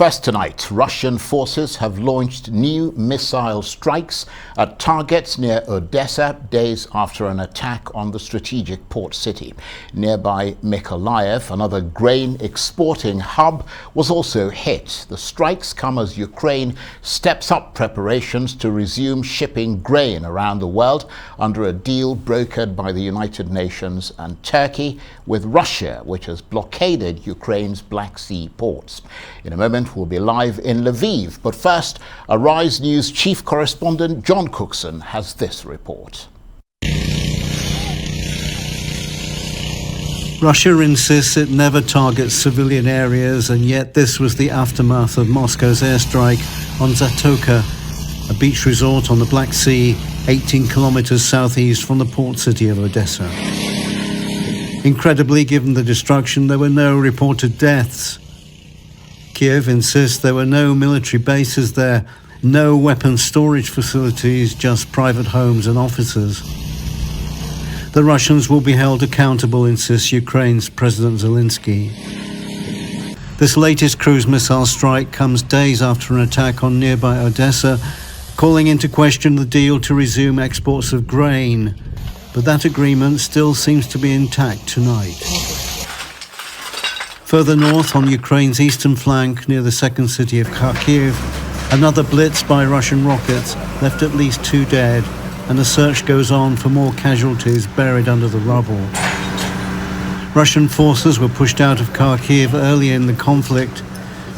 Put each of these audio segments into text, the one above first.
First tonight, Russian forces have launched new missile strikes at targets near Odessa days after an attack on the strategic port city. Nearby Mykolaiv, another grain exporting hub, was also hit. The strikes come as Ukraine steps up preparations to resume shipping grain around the world under a deal brokered by the United Nations and Turkey with Russia, which has blockaded Ukraine's Black Sea ports. In a moment, we'll be live in Lviv, but first, Arise News chief correspondent John Cookson has this report. Russia insists it never targets civilian areas, and yet this was the aftermath of Moscow's airstrike on Zatoka, a beach resort on the Black Sea, 18 kilometers southeast from the port city of Odessa. Incredibly, given the destruction, there were no reported deaths. Kiev insists there were no military bases there, no weapons storage facilities, just private homes and offices. The Russians will be held accountable, insists Ukraine's President Zelensky. This latest cruise missile strike comes days after an attack on nearby Odessa, calling into question the deal to resume exports of grain. But that agreement still seems to be intact tonight. Further north, on Ukraine's eastern flank, near the second city of Kharkiv, another blitz by Russian rockets left at least 2 dead, and a search goes on for more casualties buried under the rubble. Russian forces were pushed out of Kharkiv earlier in the conflict.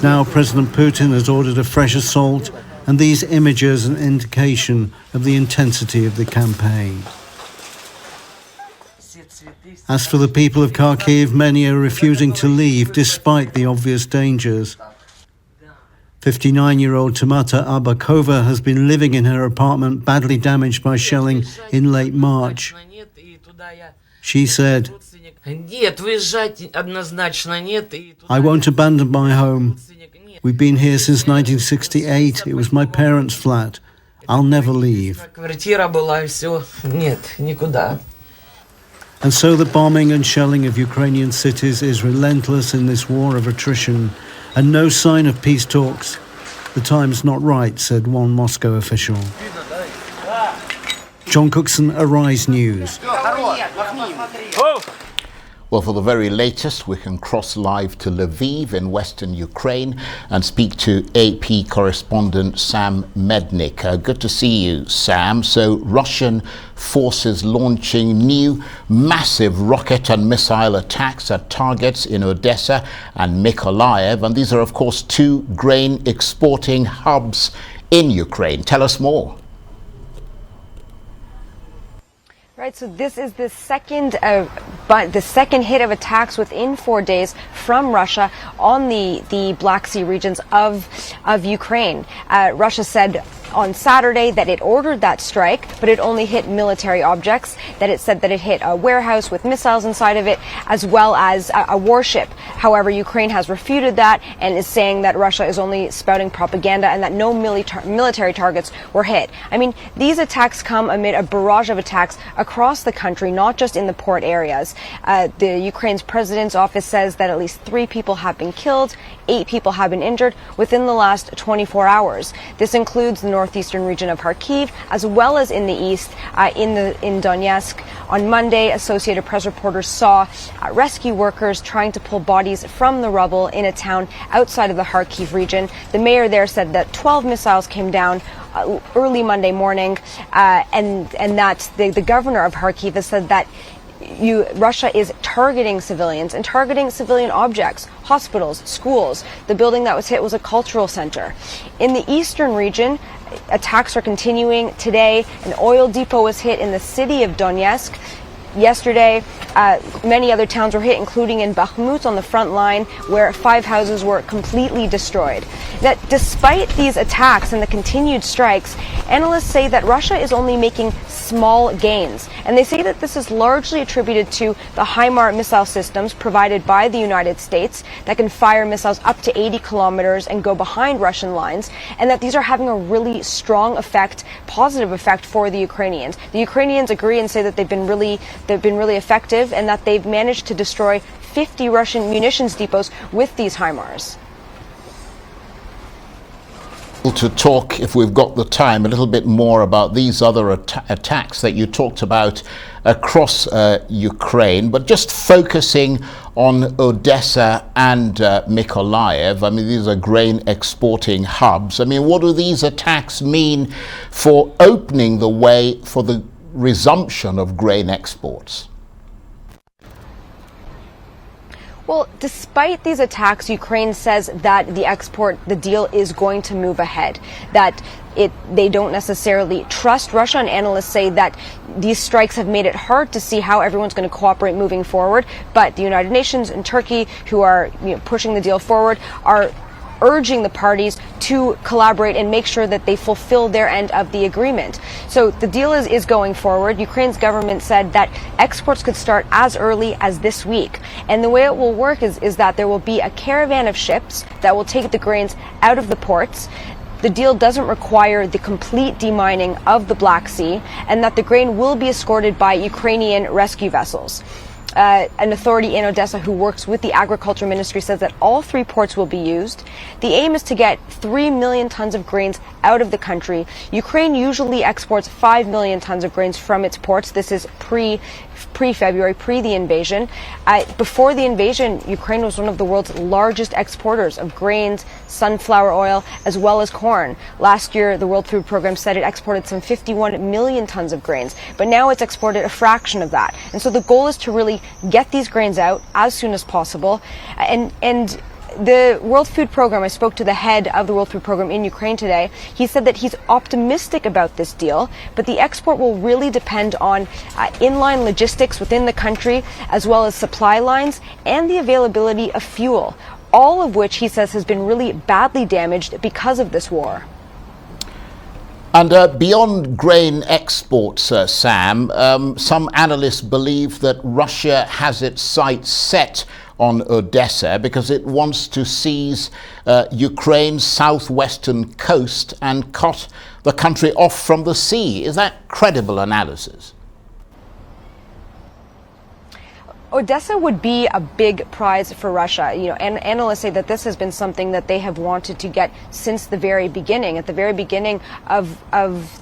Now President Putin has ordered a fresh assault, and these images are an indication of the intensity of the campaign. As for the people of Kharkiv, many are refusing to leave despite the obvious dangers. 59-year-old Tamata Abakova has been living in her apartment badly damaged by shelling in late March. She said, "I won't abandon my home. We've been here since 1968. It was my parents' flat. I'll never leave." And so the bombing and shelling of Ukrainian cities is relentless in this war of attrition, and no sign of peace talks. The time's not right, said one Moscow official. John Cookson, Arise News. Well, for the very latest, we can cross live to Lviv in western Ukraine and speak to AP correspondent Sam Mednick. Good to see you, Sam. So Russian forces launching new massive rocket and missile attacks at targets in Odessa and Mykolaiv. And these are, of course, 2 grain exporting hubs in Ukraine. Tell us more. Right, so this is the second hit of attacks within 4 days from Russia on the Black Sea regions of Ukraine. Russia said on Saturday that it ordered that strike, but it only hit military objects, that it said that it hit a warehouse with missiles inside of it, as well as a warship. However, Ukraine has refuted that and is saying that Russia is only spouting propaganda and that no military targets were hit. I mean, these attacks come amid a barrage of attacks across the country, not just in the port areas. The Ukraine's president's office says that at least 3 people have been killed, 8 people have been injured within the last 24 hours. This includes the northeastern region of Kharkiv, as well as in the east, in Donetsk. On Monday, Associated Press reporters saw rescue workers trying to pull bodies from the rubble in a town outside of the Kharkiv region. The mayor there said that 12 missiles came down early Monday morning, and that the governor of Kharkiv has said that Russia is targeting civilians and targeting civilian objects, hospitals, schools. The building that was hit was a cultural center. In the eastern region, attacks are continuing. Today, an oil depot was hit in the city of Donetsk. Yesterday, many other towns were hit, including in Bakhmut on the front line, where 5 houses were completely destroyed. That despite these attacks and the continued strikes, analysts say that Russia is only making small gains. And they say that this is largely attributed to the HIMARS missile systems provided by the United States that can fire missiles up to 80 kilometers and go behind Russian lines, and that these are having a really strong effect, positive effect for the Ukrainians. The Ukrainians agree and say that they've been really effective, and that they've managed to destroy 50 Russian munitions depots with these HIMARS. to talk, if we've got the time, a little bit more about these other attacks that you talked about across Ukraine, but just focusing on Odessa and Mykolaiv. I mean, these are grain exporting hubs. I mean, what do these attacks mean for opening the way for the resumption of grain exports? Well, despite these attacks, Ukraine says that the deal is going to move ahead, that they don't necessarily trust Russia, and analysts say that these strikes have made it hard to see how everyone's going to cooperate moving forward. But the United Nations and Turkey, who are pushing the deal forward, are urging the parties to collaborate and make sure that they fulfill their end of the agreement. So the deal is going forward. Ukraine's government said that exports could start as early as this week. And the way it will work is that there will be a caravan of ships that will take the grains out of the ports. The deal doesn't require the complete demining of the Black Sea, and that the grain will be escorted by Ukrainian rescue vessels. An authority in Odessa who works with the agriculture ministry says that all 3 ports will be used. The aim is to get 3 million tons of grains out of the country. Ukraine usually exports 5 million tons of grains from its ports. This is pre-February, pre the invasion. Before the invasion, Ukraine was one of the world's largest exporters of grains, sunflower oil, as well as corn. Last year, the World Food Program said it exported some 51 million tons of grains, but now it's exported a fraction of that. And so the goal is to really get these grains out as soon as possible. And the World Food Program, I spoke to the head of the World Food Program in Ukraine today. He said that he's optimistic about this deal, but the export will really depend on inline logistics within the country, as well as supply lines and the availability of fuel, all of which he says has been really badly damaged because of this war. And beyond grain exports, Sam, some analysts believe that Russia has its sights set on Odessa because it wants to seize Ukraine's southwestern coast and cut the country off from the sea. Is that credible analysis? Odessa would be a big prize for Russia. And analysts say that this has been something that they have wanted to get since the very beginning. At the very beginning of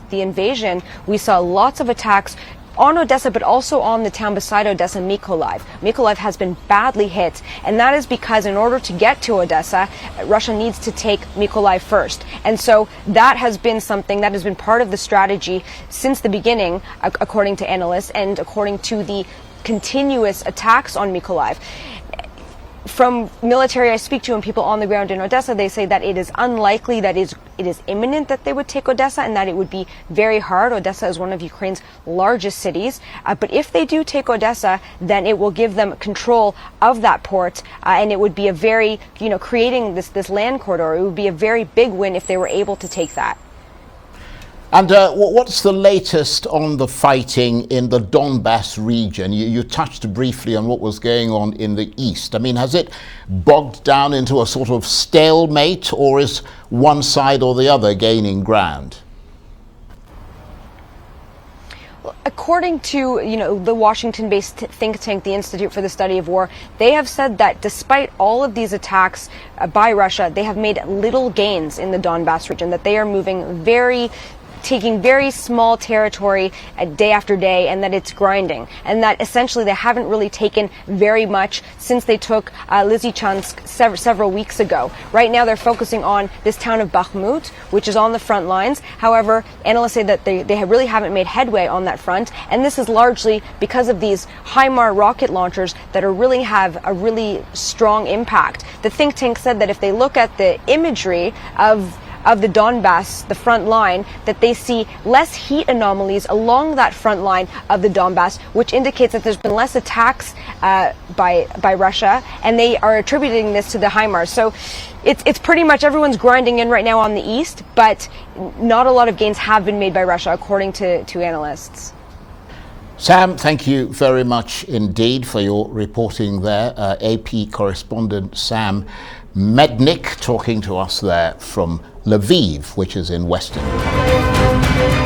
the invasion, we saw lots of attacks on Odessa, but also on the town beside Odessa, Mykolaiv. Mykolaiv has been badly hit, and that is because in order to get to Odessa, Russia needs to take Mykolaiv first. And so that has been something that has been part of the strategy since the beginning, according to analysts, and according to the continuous attacks on Mykolaiv. From military I speak to and people on the ground in Odessa, they say that it is unlikely that it is imminent that they would take Odessa, and that it would be very hard. Odessa is one of Ukraine's largest cities. But if they do take Odessa, then it will give them control of that port, and it would be a very, creating this land corridor. It would be a very big win if they were able to take that. And what's the latest on the fighting in the Donbass region? You touched briefly on what was going on in the east. I mean, has it bogged down into a sort of stalemate, or is one side or the other gaining ground? According to, the Washington-based think tank, the Institute for the Study of War, they have said that despite all of these attacks by Russia, they have made little gains in the Donbass region, that they are taking very small territory day after day, and that it's grinding, and that essentially they haven't really taken very much since they took Lysychansk several weeks ago. Right now they're focusing on this town of Bakhmut, which is on the front lines. However, analysts say that they really haven't made headway on that front, and this is largely because of these HIMARS rocket launchers that really have a really strong impact. The think tank said that if they look at the imagery of the Donbass, the front line, that they see less heat anomalies along that front line of the Donbass, which indicates that there's been less attacks by Russia, and they are attributing this to the HIMARS. So it's pretty much everyone's grinding in right now on the east, but not a lot of gains have been made by Russia, according to analysts. Sam, thank you very much indeed for your reporting there. AP correspondent Sam Mednick talking to us there from Lviv, which is in Western Ukraine.